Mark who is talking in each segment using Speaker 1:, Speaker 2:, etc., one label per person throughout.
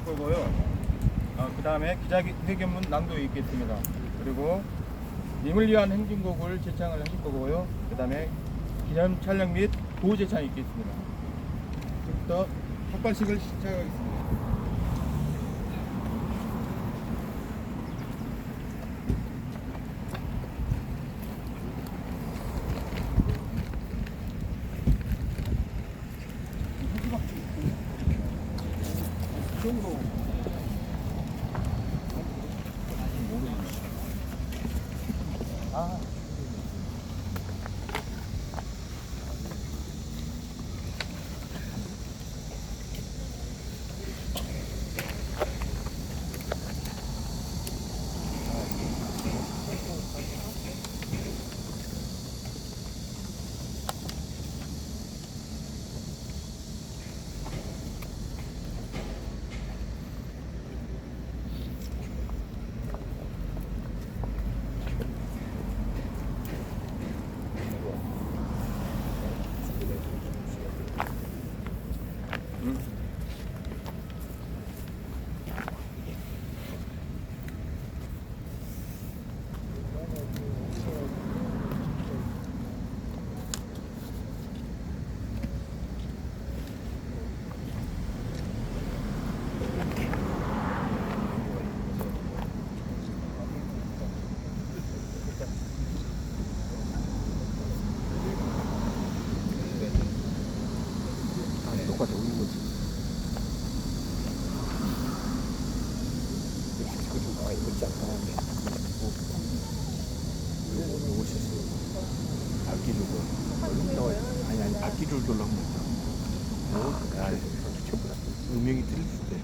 Speaker 1: 거고요. 그 다음에 기자회견문 낭독이 있겠습니다. 그리고 님을 위한 행진곡을 제창을 하실 거고요. 그 다음에 기념 촬영 및 보호 제창이 있겠습니다. 지금부터 삭발식을 시작하겠습니다. 정도
Speaker 2: 녹화돼 오는 거지. 이거 좀 많이 익지 않나? 요거 실수. 밝기주고. 아니 밝기줄 졸라 하면 된다. 야, 음영이 틀릴 때.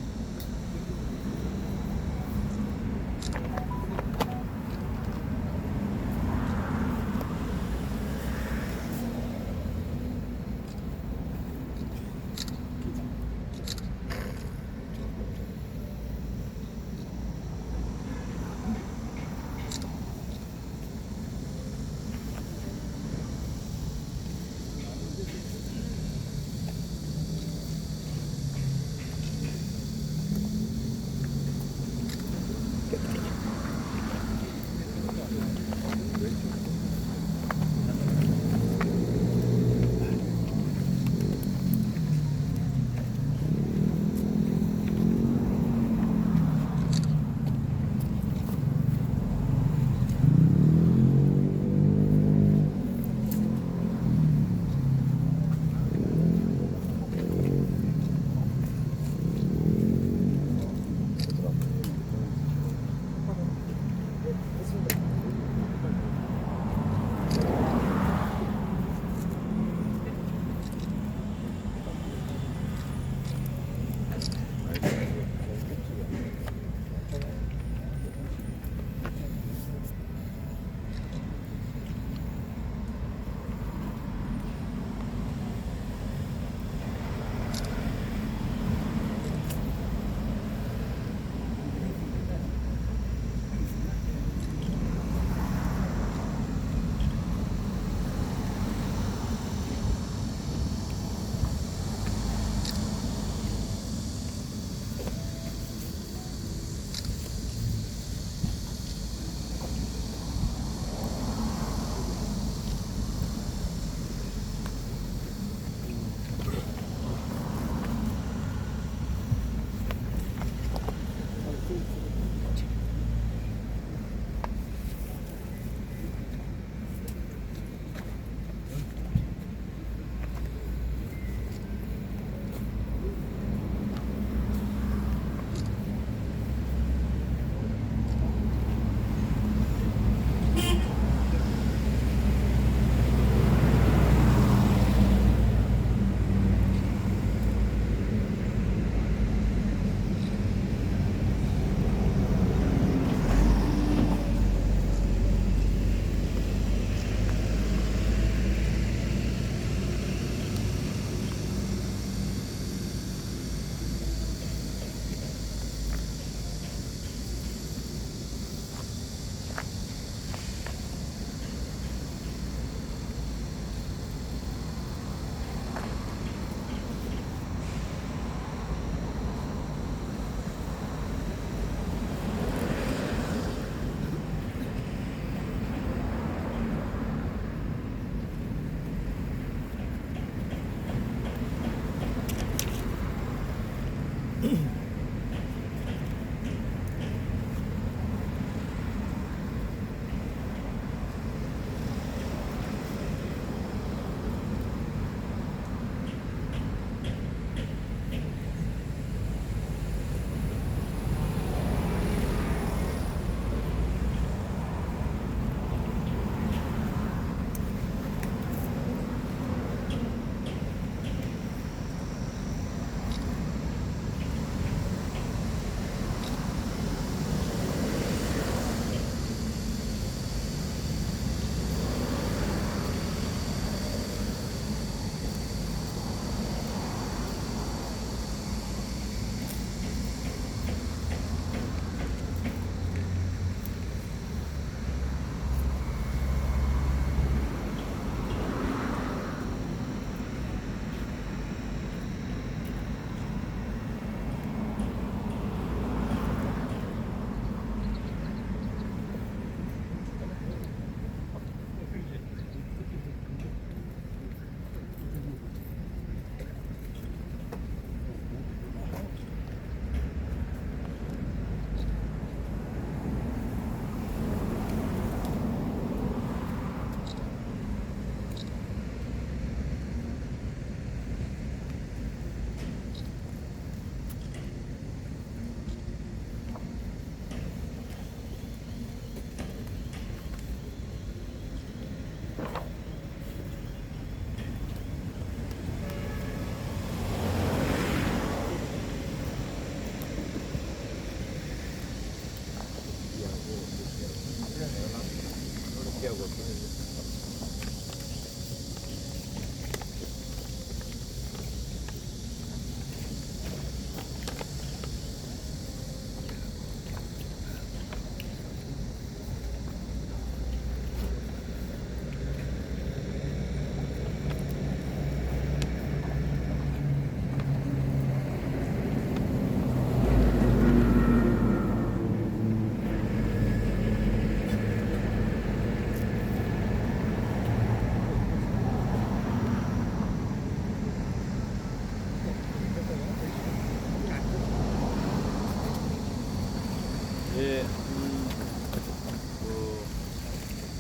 Speaker 3: 예,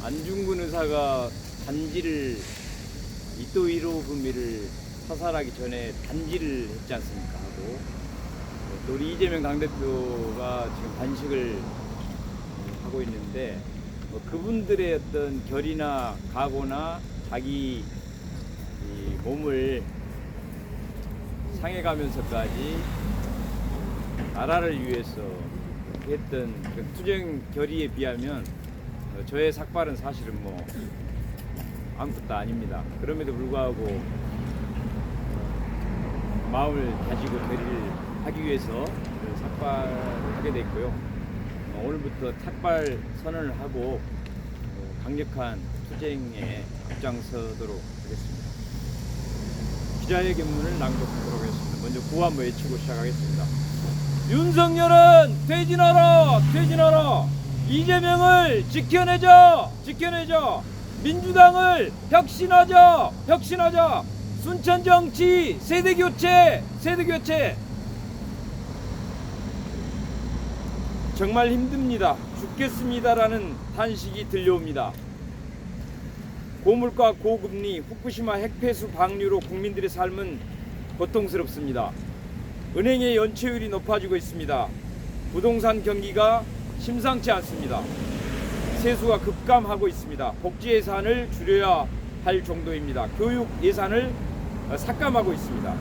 Speaker 3: 안중근 의사가 단지를 이토 히로부미를 사살하기 전에 단지를 했지 않습니까? 하고 또 우리 이재명 당대표가 지금 단식을 하고 있는데 그분들의 어떤 결의나 각오나 자기 이 몸을 상해가면서까지 나라를 위해서 했던 그 투쟁 결의에 비하면 저의 삭발은 사실은 뭐 아무것도 아닙니다. 그럼에도 불구하고 마음을 다지고 결의를 하기 위해서 삭발을 하게 됐고요. 오늘부터 삭발 선언을 하고 강력한 투쟁에 앞장서도록 하겠습니다. 기자회견문을 낭독하도록 하겠습니다. 먼저 구호 한번 외치고 시작하겠습니다. 윤석열은 퇴진하라, 퇴진하라. 이재명을 지켜내자, 지켜내자. 민주당을 혁신하자, 혁신하자. 순천정치 세대교체, 세대교체. 정말 힘듭니다. 죽겠습니다라는 탄식이 들려옵니다. 고물가, 고금리, 후쿠시마 핵폐수 방류로 국민들의 삶은 고통스럽습니다. 은행의 연체율이 높아지고 있습니다. 부동산 경기가 심상치 않습니다. 세수가 급감하고 있습니다. 복지 예산을 줄여야 할 정도입니다. 교육 예산을 삭감하고 있습니다.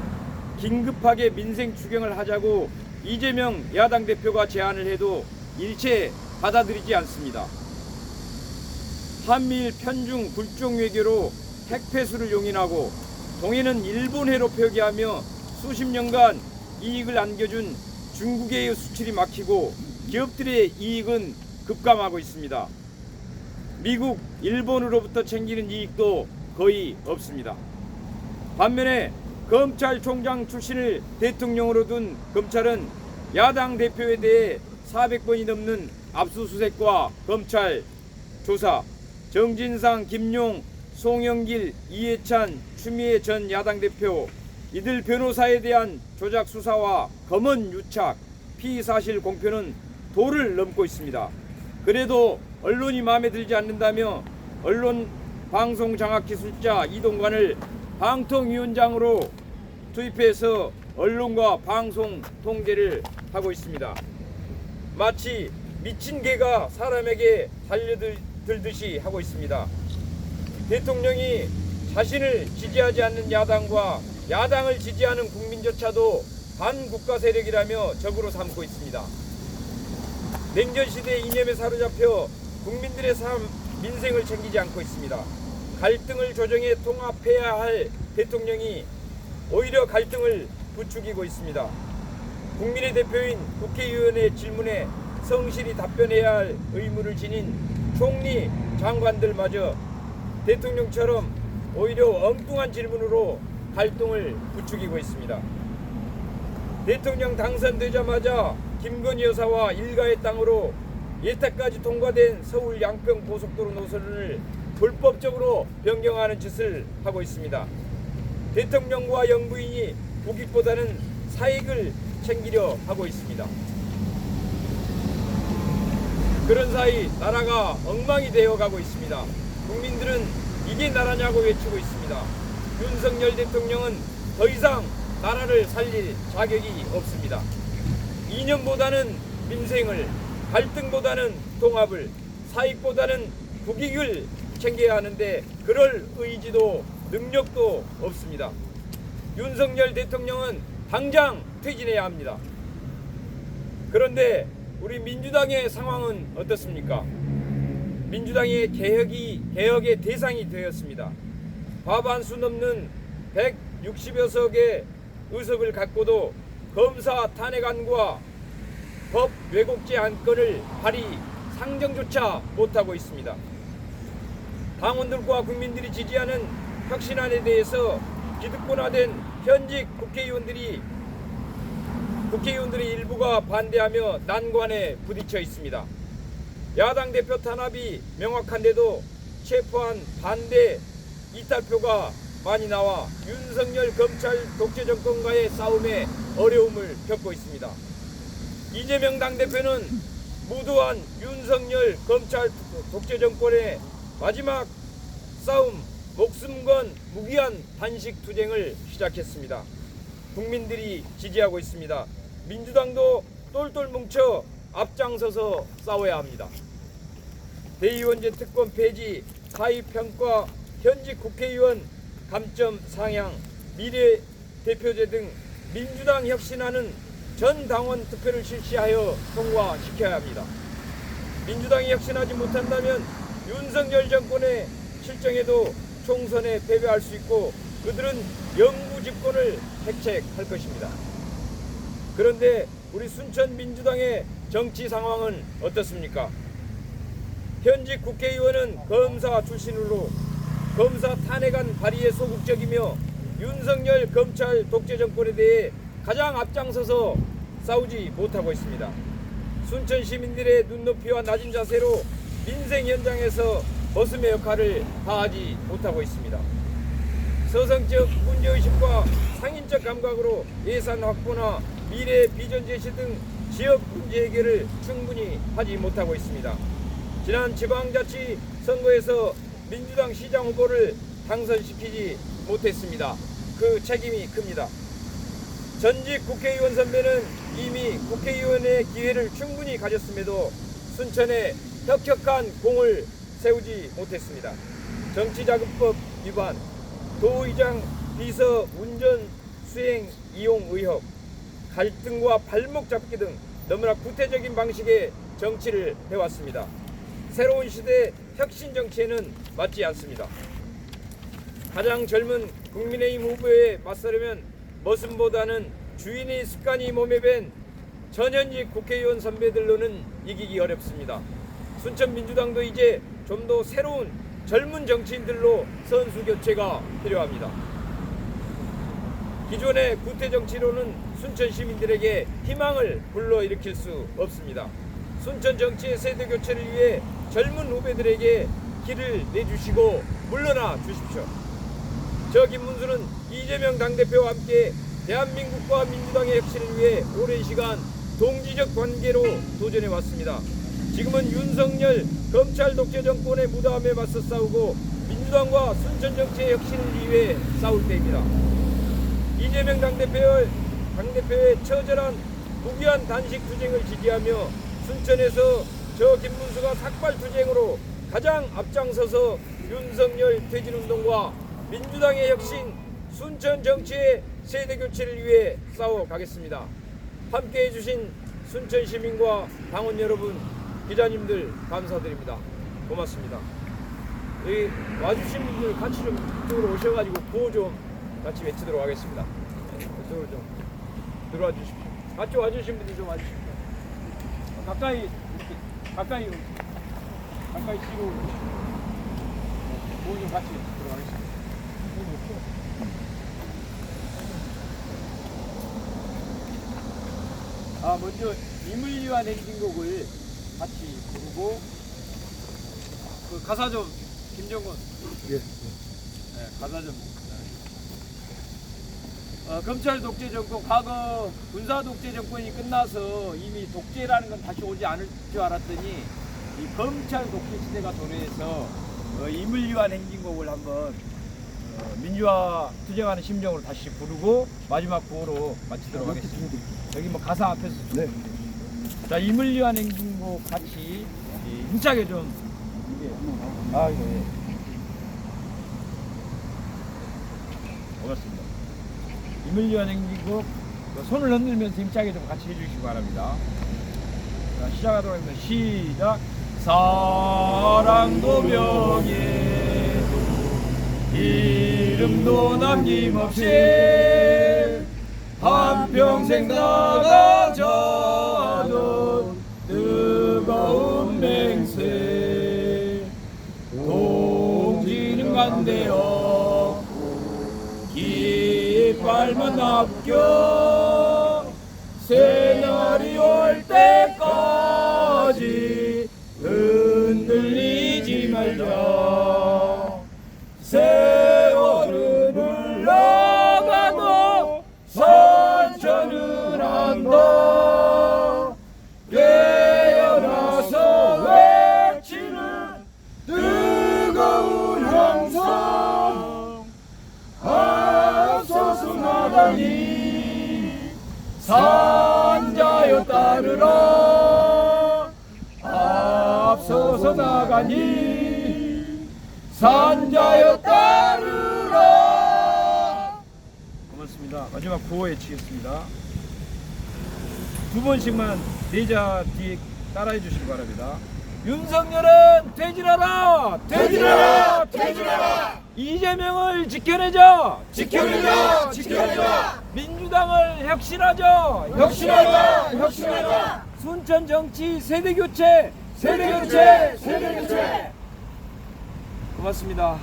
Speaker 3: 긴급하게 민생 추경을 하자고 이재명 야당 대표가 제안을 해도 일체 받아들이지 않습니다. 한미일 편중 굴종 외교로 핵폐수를 용인하고 동해는 일본해로 표기하며 수십 년간 이익을 안겨준 중국의 수출이 막히고 기업들의 이익은 급감하고 있습니다. 미국, 일본으로부터 챙기는 이익도 거의 없습니다. 반면에 검찰총장 출신을 대통령으로 둔 검찰은 야당 대표에 대해 400번이 넘는 압수수색과 검찰 조사, 정진상, 김용, 송영길, 이해찬, 추미애 전 야당 대표 이들 변호사에 대한 조작 수사와 검언 유착, 피의 사실 공표는 도를 넘고 있습니다. 그래도 언론이 마음에 들지 않는다며 언론 방송 장악 기술자 이동관을 방통위원장으로 투입해서 언론과 방송 통제를 하고 있습니다. 마치 미친 개가 사람에게 달려들듯이 하고 있습니다. 대통령이 자신을 지지하지 않는 야당과 야당을 지지하는 국민조차도 반국가 세력이라며 적으로 삼고 있습니다. 냉전시대 이념에 사로잡혀 국민들의 삶, 민생을 챙기지 않고 있습니다. 갈등을 조정해 통합해야 할 대통령이 오히려 갈등을 부추기고 있습니다. 국민의 대표인 국회의원의 질문에 성실히 답변해야 할 의무를 지닌 총리 장관들마저 대통령처럼 오히려 엉뚱한 질문으로 갈등을 부추기고 있습니다. 대통령 당선되자마자 김건희 여사와 일가의 땅으로 여태까지 통과된 서울 양평 고속도로 노선을 불법적으로 변경하는 짓을 하고 있습니다. 대통령과 영부인이 국익보다는 사익을 챙기려 하고 있습니다. 그런 사이 나라가 엉망이 되어가고 있습니다. 국민들은 이게 나라냐고 외치고 있습니다. 윤석열 대통령은 더 이상 나라를 살릴 자격이 없습니다. 이념보다는 민생을, 갈등보다는 통합을, 사익보다는 국익을 챙겨야 하는데 그럴 의지도 능력도 없습니다. 윤석열 대통령은 당장 퇴진해야 합니다. 그런데 우리 민주당의 상황은 어떻습니까? 민주당의 개혁의 대상이 되었습니다. 과반수 넘는 160여 석의 의석을 갖고도 검사 탄핵안과 법 왜곡죄 안건을 발의 상정조차 못하고 있습니다. 당원들과 국민들이 지지하는 혁신안에 대해서 기득권화된 현직 국회의원들의 일부가 반대하며 난관에 부딪혀 있습니다. 야당 대표 탄압이 명확한데도 체포한 반대 이탈표가 많이 나와 윤석열 검찰 독재 정권과의 싸움에 어려움을 겪고 있습니다. 이재명 당대표는 무도한 윤석열 검찰 독재 정권의 마지막 싸움, 목숨 건 무기한 단식 투쟁을 시작했습니다. 국민들이 지지하고 있습니다. 민주당도 똘똘 뭉쳐 앞장서서 싸워야 합니다. 대의원제 특권 폐지, 사회평가, 현직 국회의원 감점 상향, 미래 대표제 등 민주당 혁신안은 전 당원 투표를 실시하여 통과시켜야 합니다. 민주당이 혁신하지 못한다면 윤석열 정권의 실정에도 총선에 패배할 수 있고 그들은 영구 집권을 획책할 것입니다. 그런데 우리 순천 민주당의 정치 상황은 어떻습니까? 현직 국회의원은 검사 출신으로 검사 탄핵안 발의에 소극적이며 윤석열 검찰 독재 정권에 대해 가장 앞장서서 싸우지 못하고 있습니다. 순천 시민들의 눈높이와 낮은 자세로 민생 현장에서 머슴의 역할을 다하지 못하고 있습니다. 서성적 문제의식과 상인적 감각으로 예산 확보나 미래 비전 제시 등 지역 문제 해결을 충분히 하지 못하고 있습니다. 지난 지방자치 선거에서 민주당 시장 후보를 당선시키지 못했습니다. 그 책임이 큽니다. 전직 국회의원 선배는 이미 국회의원의 기회를 충분히 가졌음에도 순천에 혁혁한 공을 세우지 못했습니다. 정치자금법 위반, 도의장 비서 운전 수행 이용 의혹, 갈등과 발목 잡기 등 너무나 구태적인 방식의 정치를 해왔습니다. 새로운 시대의 혁신 정치에는 맞지 않습니다. 가장 젊은 국민의힘 후보에 맞서려면 머슴보다는 주인의 습관이 몸에 밴 전현직 국회의원 선배들로는 이기기 어렵습니다. 순천 민주당도 이제 좀 더 새로운 젊은 정치인들로 선수 교체가 필요합니다. 기존의 구태 정치로는 순천 시민들에게 희망을 불러일으킬 수 없습니다. 순천 정치의 세대 교체를 위해 젊은 후배들에게 길을 내주시고 물러나 주십시오. 저 김문수는 이재명 당대표와 함께 대한민국과 민주당의 혁신을 위해 오랜 시간 동지적 관계로 도전해 왔습니다. 지금은 윤석열 검찰 독재 정권의 무담에 맞서 싸우고 민주당과 순천 정치의 혁신을 위해 싸울 때입니다. 이재명 당대표의 처절한 무기한 단식 투쟁을 지지하며 순천에서 저 김문수가 삭발 투쟁으로 가장 앞장서서 윤석열 퇴진운동과 민주당의 혁신, 순천 정치의 세대 교체를 위해 싸워 가겠습니다. 함께 해주신 순천 시민과 당원 여러분, 기자님들 감사드립니다. 고맙습니다. 여기 와주신 분들 같이 좀 이쪽으로 오셔가지고 구호 좀 같이 외치도록 하겠습니다. 이쪽으로 좀 들어와 주십시오. 같이 와주신 분들 좀 와주십시오. 가까이 뒤로 구호 좀 같이 들어가겠습니다. 먼저 임을 위한 행진곡을 같이 부르고 그 가사 좀 김정건.
Speaker 2: 예.
Speaker 3: 네, 가사 좀. 검찰 독재 정권, 과거 군사 독재 정권이 끝나서 이미 독재라는 건 다시 오지 않을 줄 알았더니 이 검찰 독재 시대가 도래해서 임을 위한 행진곡을 한번 민주화 투쟁하는 심정으로 다시 부르고 마지막 구호로 마치도록 하겠습니다. 여기 뭐 가사 앞에서 네. 자, 임을 위한 행진곡 같이 힘차게 좀. 예. 고맙습니다. 임을 위한 행진곡 손을 흔들면서 힘차게 좀 같이 해주시기 바랍니다. 자, 시작하도록 하겠습니다. 시작. 사랑도 명예 이름도 남김없이 한평생 나가자던 뜨거운 맹세 동지는 간대어 깃발만 합격 새날이 올 때까지 흔들리지 말자 세월은 흘러가도 선천은 한다 깨어나서 외치는 뜨거운 함성 앞서서 나가니 산자여 따르라 앞서서 나가니 산자여 따르라. 고맙습니다. 마지막 구호 외치겠습니다. 두 번씩만 내자 뒤에 따라해 주시기 바랍니다. 윤석열은 퇴진하라! 퇴진하라! 퇴진하라! 이재명을 지켜내자! 지켜내자! 지켜내자! 민주당을 혁신하자! 혁신하자! 혁신하자! 순천 정치 세대 교체! 세대 교체! 세대 교체! 고맙습니다.